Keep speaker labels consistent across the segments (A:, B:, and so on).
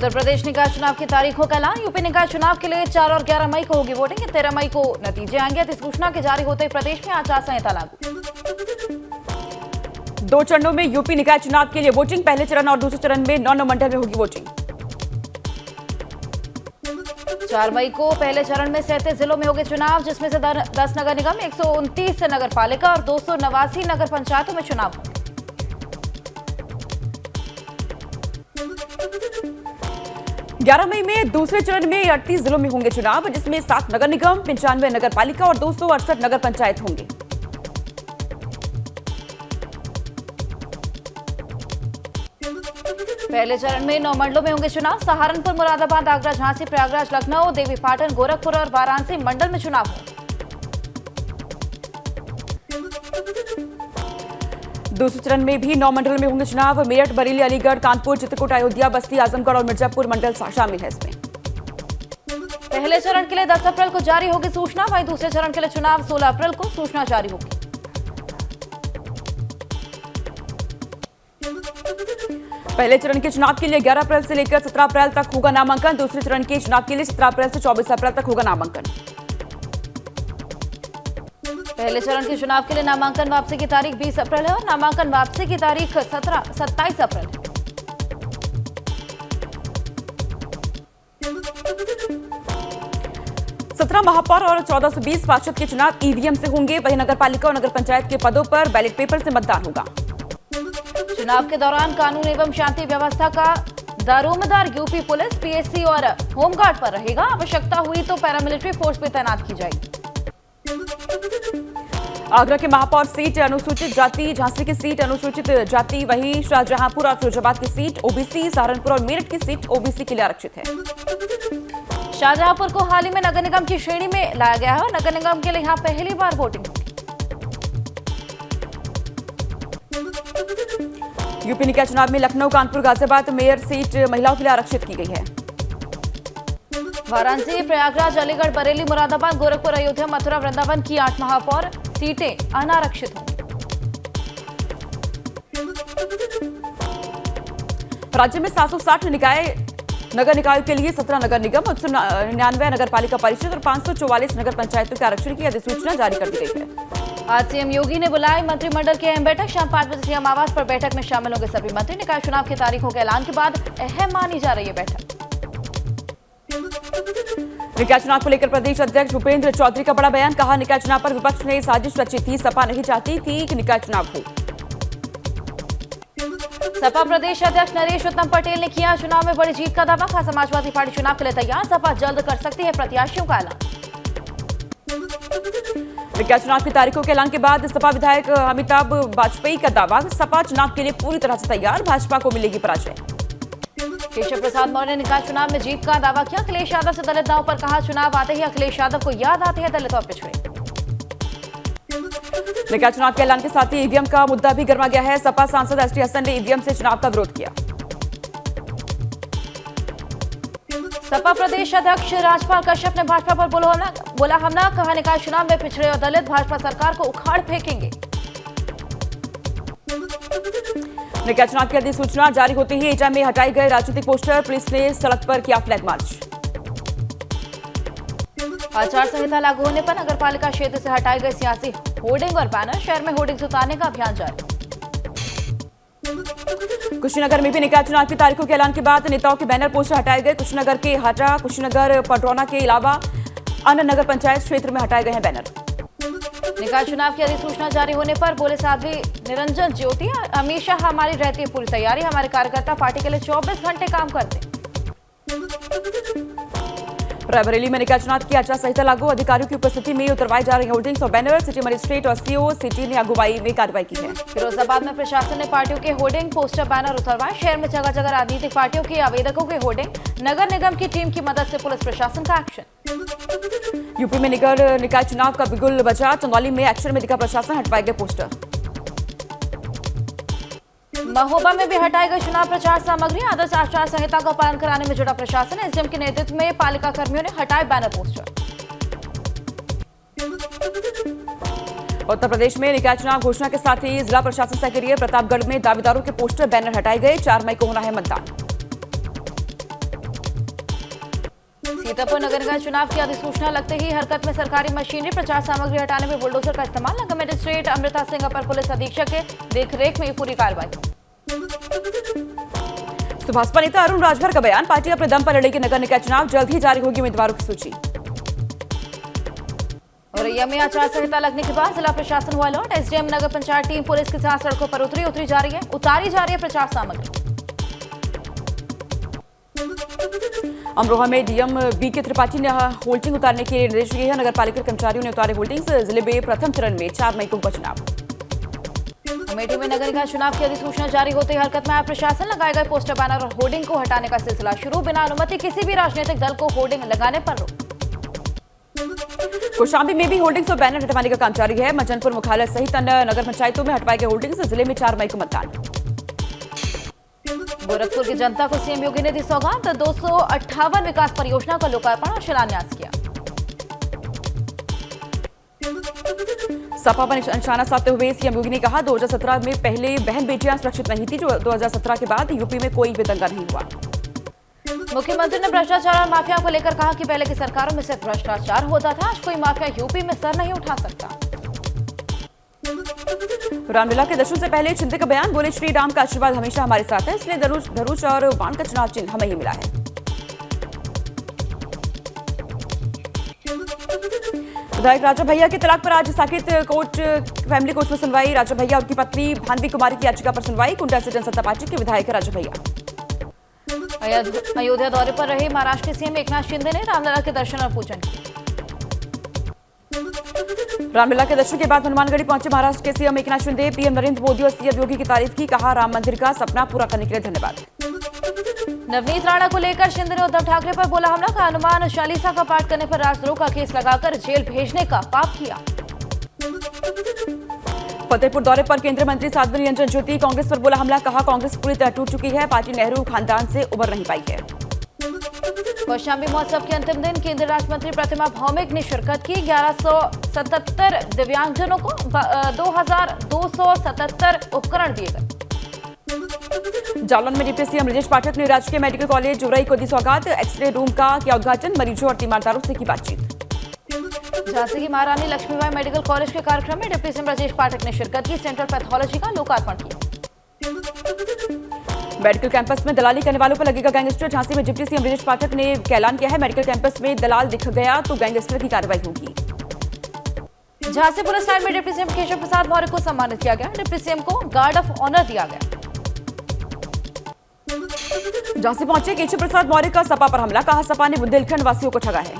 A: उत्तर प्रदेश निकाय चुनाव की तारीखों का ऐलान। यूपी निकाय चुनाव के लिए 4 और 11 मई को होगी वोटिंग। 13 मई को नतीजे आएंगे। अधिसूचना के जारी होते ही प्रदेश में आचार संहिता लागू।
B: 2 चरणों में यूपी निकाय चुनाव के लिए वोटिंग। पहले चरण और दूसरे चरण में 9 नवंबर में होगी वोटिंग।
A: 4 मई को पहले चरण में 37 जिलों में होंगे चुनाव, जिसमें से 10 नगर निगम, 129 नगर पालिका और 289 नगर पंचायतों में चुनाव होंगे।
B: 11 मई में दूसरे चरण में 38 जिलों में होंगे चुनाव, जिसमें 7 नगर निगम, 95 नगर पालिका और 268 नगर पंचायत होंगे।
A: पहले चरण में 9 मंडलों में होंगे चुनाव। सहारनपुर, मुरादाबाद, आगरा, झांसी, प्रयागराज, लखनऊ, देवीपाटन, गोरखपुर और वाराणसी मंडल में चुनाव होंगे।
B: दूसरे चरण में भी 9 मंडलों में होंगे चुनाव। मेरठ, बरेली, अलीगढ़, कानपुर, चित्रकूट, अयोध्या, बस्ती, आजमगढ़ और मिर्जापुर मंडल शामिल है इसमें।
A: पहले चरण के लिए 10 अप्रैल को जारी होगी सूचना। वहीं दूसरे चरण के लिए चुनाव 16 अप्रैल को सूचना जारी होगी।
B: पहले चरण के चुनाव के लिए 11 अप्रैल से लेकर 17 अप्रैल तक होगा नामांकन। दूसरे चरण के चुनाव के लिए 17 अप्रैल से 24 अप्रैल तक होगा नामांकन।
A: पहले चरण के चुनाव के लिए नामांकन वापसी की तारीख 20 अप्रैल है और नामांकन वापसी की तारीख 27 अप्रैल है।
B: सत्रह महापौर और 1420 पार्षद के चुनाव ईवीएम से होंगे। वहीं नगर पालिका और नगर पंचायत के पदों पर बैलेट पेपर से मतदान होगा।
A: चुनाव के दौरान कानून एवं शांति व्यवस्था का दारोमदार यूपी पुलिस, पीएससी और होमगार्ड पर रहेगा। आवश्यकता हुई तो पैरामिलिट्री फोर्स भी तैनात की जाएगी।
B: आगरा के महापौर सीट अनुसूचित जाति, झांसी की सीट अनुसूचित जाति, वहीं शाहजहांपुर और फिरोजाबाद की सीट ओबीसी, सहारनपुर और मेरठ की सीट ओबीसी के लिए आरक्षित है।
A: शाहजहांपुर को हाल ही में नगर निगम की श्रेणी में लाया गया है और नगर निगम के लिए यहां पहली बार वोटिंग होगी।
B: यूपी निकाय चुनाव में लखनऊ, कानपुर, गाजियाबाद मेयर सीट महिलाओं के लिए आरक्षित की गई है।
A: वाराणसी, प्रयागराज, अलीगढ़, बरेली, मुरादाबाद, गोरखपुर, अयोध्या, मथुरा, वृंदावन की 8 महापौर सीटें अनारक्षित होंगी।
B: राज्य में 760 नगर निकायों के लिए 17 नगर निगम, 199 नगर पालिका परिषद और 544 नगर पंचायतों के आरक्षण की अधिसूचना जारी कर दी गई है।
A: आज सीएम योगी ने बुलाई मंत्रिमंडल की अहम बैठक। शाम 5 बजे सीएम आवास पर बैठक में शामिल होंगे सभी मंत्री। निकाय चुनाव की तारीखों के ऐलान के बाद अहम मानी जा रही है बैठक।
B: निकाय चुनाव को लेकर प्रदेश अध्यक्ष भूपेंद्र चौधरी का बड़ा बयान। कहा, निकाय चुनाव पर विपक्ष ने साजिश रची थी। सपा नहीं चाहती थी कि निकाय चुनाव हो।
A: सपा प्रदेश अध्यक्ष नरेश उत्तम पटेल ने किया चुनाव में बड़ी जीत का दावा। कहा, समाजवादी पार्टी चुनाव के लिए तैयार। सपा जल्द कर सकती है प्रत्याशियों का ऐलान।
B: निकाय चुनाव की तारीखों के ऐलान के बाद सपा विधायक अमिताभ वाजपेयी का दावा। सपा चुनाव के लिए पूरी तरह से तैयार। भाजपा को मिलेगी पराजय।
A: केशव प्रसाद मौर्य ने निकाय चुनाव में जीत का दावा किया। अखिलेश यादव से दलित दांव पर कहा, चुनाव आते ही अखिलेश यादव को याद आते हैं दलित और पिछड़े।
B: निकाय चुनाव के ऐलान के साथ ही ईवीएम का मुद्दा भी गर्मा गया है। सपा सांसद एसटी हसन ने ईवीएम से चुनाव का विरोध किया।
A: सपा प्रदेश अध्यक्ष राजपाल कश्यप ने भाजपा पर बोला हमला। कहा, निकाय चुनाव में पिछड़े और दलित भाजपा सरकार को उखाड़ फेंकेंगे।
B: निकाय चुनाव की अधिसूचना जारी होते ही एटा में हटाए गए राजनीतिक पोस्टर। पुलिस ने सड़क पर किया फ्लैग मार्च।
A: आचार संहिता लागू होने पर नगर पालिका क्षेत्र से हटाए गए सियासी होर्डिंग और बैनर। शहर में होर्डिंग उतारने का अभियान जारी।
B: कुशीनगर में भी निकाय चुनाव की तारीखों के ऐलान के बाद नेताओं के बैनर पोस्टर हटाए गए। कुशीनगर के हाटा, कुशीनगर, पडरौना के अलावा अन्य नगर पंचायत क्षेत्र में हटाए गए हैं बैनर।
A: निकाय चुनाव की अधिसूचना जारी होने पर बोले साध्वी निरंजन ज्योति, हमेशा हमारी रहती है पूरी तैयारी। हमारे कार्यकर्ता पार्टी के लिए 24 घंटे काम करते।
B: रायबरेली में निकाय चुनाव की आचार संहिता लागू। अधिकारियों की उपस्थिति में उतरवाई जा रही होर्डिंग्स और बैनर। सिटी मजिस्ट्रेट और सीओ सिटी ने अगुवाई में कार्रवाई की है।
A: फिरोजाबाद में प्रशासन ने पार्टियों के होर्डिंग, पोस्टर, बैनर उतरवाए। शहर में जगह जगह राजनीतिक पार्टियों के आवेदकों के होर्डिंग। नगर निगम की टीम की मदद से पुलिस प्रशासन का एक्शन।
B: यूपी में निकाय चुनाव का बिगुल बजा। चंदौली में एक्शन में दिखा प्रशासन, हटवाए गए पोस्टर।
A: महोबा में भी हटाई गई चुनाव प्रचार सामग्री। आदर्श आचार संहिता का पालन कराने में जुटा प्रशासन। एसडीएम के नेतृत्व में पालिका कर्मियों ने हटाए बैनर पोस्टर। उत्तर प्रदेश में निकाय चुनाव घोषणा के साथ ही जिला प्रशासन सक्रिय। प्रतापगढ़ में दावेदारों के पोस्टर, बैनर हटाए गए। 4 मई को होना है मतदान। सीतापुर नगर निगम चुनाव की अधिसूचना लगते ही हरकत में सरकारी मशीनरी, प्रचार सामग्री हटाने में बुलडोजर का इस्तेमाल। नगर मजिस्ट्रेट अमृता सिंह अपर पुलिस अधीक्षक के देखरेख में ये पूरी कार्रवाई।
B: तो भाजपा नेता अरुण राजभर का बयान, पार्टी अपने दम पर लड़ेगी नगर निकाय चुनाव, जल्द ही जारी होगी उम्मीदवारों की सूची।
A: औरैया में आचार संहिता लगने के बाद जिला प्रशासन हुआ अलर्ट। एसडीएम नगर पंचायत टीम पुलिस के साथ सड़कों पर उतारी जा रही है प्रचार सामग्री।
B: अमरोहा में डीएम बीके त्रिपाठी ने होल्डिंग उतारने के निर्देश दिए हैं। नगर पालिका कर्मचारियों ने उतारे होल्डिंग्स। जिले में प्रथम चरण में 4 मई को होगा चुनाव।
A: अमेठी में नगर निगम चुनाव की अधिसूचना जारी होते ही हरकत में आया प्रशासन। लगाए गए पोस्टर, बैनर और होर्डिंग को हटाने का सिलसिला शुरू। बिना अनुमति किसी भी राजनीतिक दल को होर्डिंग लगाने पर रोक।
B: कौशाम्बी में भी होल्डिंग्स और बैनर हटवाने का काम जारी है। मजनपुर मुख्यालय सहित अन्य नगर पंचायतों में हटवाए गए होल्डिंग्स। जिले में 4 मई को मतदान।
A: गोरखपुर की जनता को सीएम योगी ने दी सौगात। 258 विकास परियोजना का लोकार्पण और शिलान्यास किया। सपा पर निशाना साधते हुए सीएम योगी ने कहा, 2017 में पहले बहन बेटियां सुरक्षित नहीं थी, जो 2017 के बाद यूपी में कोई भी दंगा नहीं हुआ। मुख्यमंत्री ने भ्रष्टाचार और माफिया को लेकर कहा कि पहले की सरकारों में सिर्फ भ्रष्टाचार होता था, आज कोई माफिया यूपी में सर नहीं उठा सकता। रामलीला के दर्शन से पहले चिंतक का बयान, बोले श्री राम का आशीर्वाद हमेशा हमारे साथ है, इसलिए धनुष और बाण का चुनाव चिन्ह हमें ही मिला है। विधायक राजा भैया के तलाक पर आज साकेत कोर्ट फैमिली कोर्ट में सुनवाई। राजा भैया और उनकी पत्नी भानवी कुमारी की याचिका पर सुनवाई। कुंडा से जनसत्ता पार्टी के विधायक राजा भैया। अयोध्या दौरे पर रहे महाराष्ट्र के सीएम एकनाथ शिंदे ने रामलला के दर्शन और पूजन किया। रामलला के दर्शन के बाद हनुमानगढ़ी पहुंचे महाराष्ट्र के सीएम एकनाथ शिंदे। पीएम नरेंद्र मोदी और सीएम योगी की तारीफ की, कहा राम मंदिर का सपना पूरा करने के लिए धन्यवाद। नवनीत राणा को लेकर शिंदे ने उद्धव ठाकरे पर बोला हमला, का हनुमान चालीसा का पाठ करने पर राजद्रोह का केस लगाकर जेल भेजने का पाप किया। फतेहपुर दौरे पर केंद्रीय मंत्री साध्वी निरंजन ज्योति, कांग्रेस पर बोला हमला, कहा कांग्रेस पूरी तरह टूट चुकी है, पार्टी नेहरू खानदान से उबर नहीं पाई है। कौशाम्बी महोत्सव के अंतिम दिन केंद्रीय राज्य मंत्री प्रतिमा भौमिक ने शिरकत की। 1177 दिव्यांगजनों को 2277 उपकरण दिए गए। जालौन में डिप्टी सीएम ब्रजेश पाठक ने राजकीय मेडिकल कॉलेज उरई को दी सौगात। एक्सरे रूम का किया उद्घाटन, मरीजों और तीमारदारों से की बातचीत। झांसी की महारानी लक्ष्मीबाई मेडिकल कॉलेज के कार्यक्रम में डिप्टी सीएम ब्रजेश पाठक ने शिरकत की। सेंट्रल पैथोलॉजी का लोकार्पण किया। मेडिकल कैंपस में दलाली करने वालों पर लगेगा गैंगस्टर। झांसी में डिप्टी सीएम ब्रजेश पाठक ने ऐलान किया है, मेडिकल कैंपस में दलाल दिख गया तो गैंगस्टर की कार्रवाई होगी। झांसी पुलिस लाइन में डिप्टी सीएम केशव प्रसाद मौर्य को सम्मानित किया गया। डिप्टी सीएम को गार्ड ऑफ ऑनर दिया गया। झांसी पहुंचे केशव प्रसाद मौर्य का सपा पर हमला, कहा सपा ने बुंदेलखंड वासियों को ठगा है।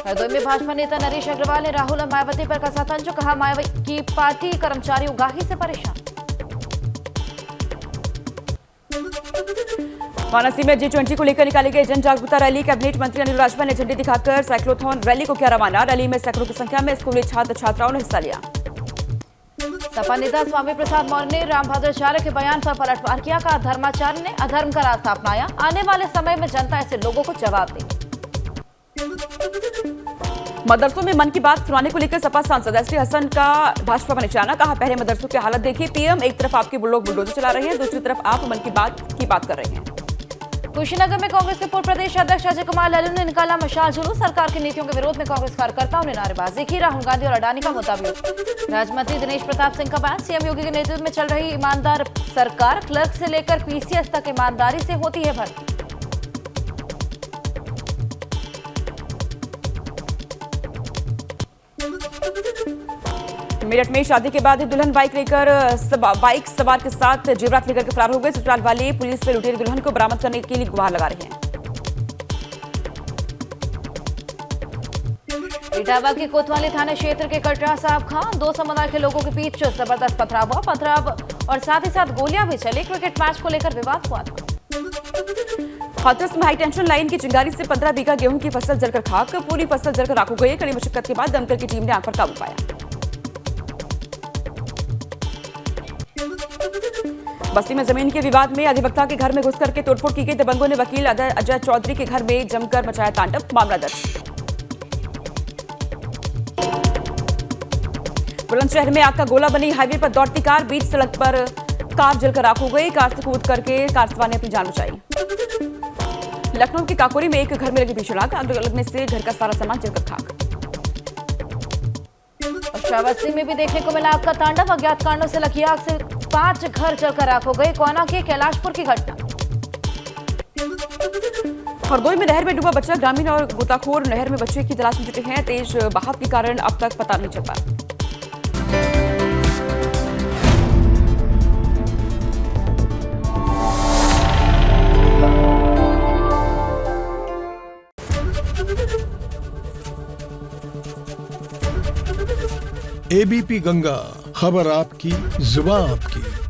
A: हरदोई में भाजपा नेता नरेश अग्रवाल ने राहुल और मायावती पर कसा तंज, कहा मायावती की पार्टी कर्मचारी उगाही से परेशान। वाराणसी में G20 को लेकर निकाली गई जन जागरूकता रैली। कैबिनेट मंत्री अनिल राजभर ने झंडी दिखाकर साइक्लोथॉन रैली को किया रवाना। रैली में सैकड़ों की संख्या में स्कूली छात्र छात्राओं ने हिस्सा लिया। सपा नेता स्वामी प्रसाद मौर्य ने रामभद्राचार्य के बयान पर पलटवार किया, कहा धर्माचार्य ने अधर्म का रास्ता अपनाया, आने वाले समय में जनता ऐसे लोगों को जवाब देगी। मदरसों में मन की बात सुनाने को लेकर सपा सांसद एसटी हसन का भाजपा पर निशाना, कहा पहले मदरसों की हालत देखिए पीएम, एक तरफ आपके लोग बुलडोजर चला रहे हैं, दूसरी तरफ आप मन की बात कर रहे हैं। कुशीनगर में कांग्रेस के पूर्व प्रदेश अध्यक्ष अजय कुमार लल्लू ने निकाला मशाल जुलूस। सरकार की नीतियों के विरोध में कांग्रेस कार्यकर्ताओं ने नारेबाजी की। राहुल गांधी और अडानी का मुद्दा भी। राज्य मंत्री दिनेश प्रताप सिंह का बयान, सीएम योगी के नेतृत्व में चल रही ईमानदार सरकार, क्लर्क से लेकर पीसीएस तक ईमानदारी से होती है भर्ती। मेरठ में शादी के बाद दुल्हन बाइक सवार के साथ जेवरात लेकर के फरार हो गए। ससुराल वाले पुलिस से लुटेरी दुल्हन को बरामद करने के लिए गुहार लगा रहे हैं। इटावा के कोतवाली थाना क्षेत्र के कटरा साहब खां, 2 समुदाय के लोगों के बीच जबरदस्त पथराव और साथ ही साथ गोलियां भी चली। क्रिकेट मैच को लेकर विवाद हुआ था। हाथरस में हाई टेंशन लाइन की चिंगारी से 15 बीघा गेहूं की फसल जलकर खाक, पूरी फसल जलकर राख हो गई। कड़ी मशक्कत के बाद दमकल की टीम ने आग पर काबू पाया। बस्ती में जमीन के विवाद में अधिवक्ता के घर में घुस करके तोड़फोड़ की गई। दबंगों ने वकील अजय चौधरी के घर में जमकर मचाया तांडव, मामला दर्ज। बुलंदशहर में आग का गोला बनी, हाईवे पर दौड़ती कार, बीच सड़क पर कार जलकर राख हो गई। कार से कूद करके कार सवार ने अपनी जान बचाई। लखनऊ के काकोरी में एक घर में लगी भीषण आग लगने से घर का सारा सामान जलकर खाक।
C: श्रावस्ती में भी देखने को मिला आग का तांडव। अज्ञात कारणों से लगी आग से 5 घर जलकर राख हो गए। कोयना के कैलाशपुर की घटना।
A: हरदोई में नहर में डूबा बच्चा, ग्रामीण और गोताखोर नहर में बच्चे की तलाश में जुटे हैं। तेज बहाव के कारण अब तक पता नहीं चल पाया।
D: एबीपी गंगा, खबर आपकी, जुबान आपकी।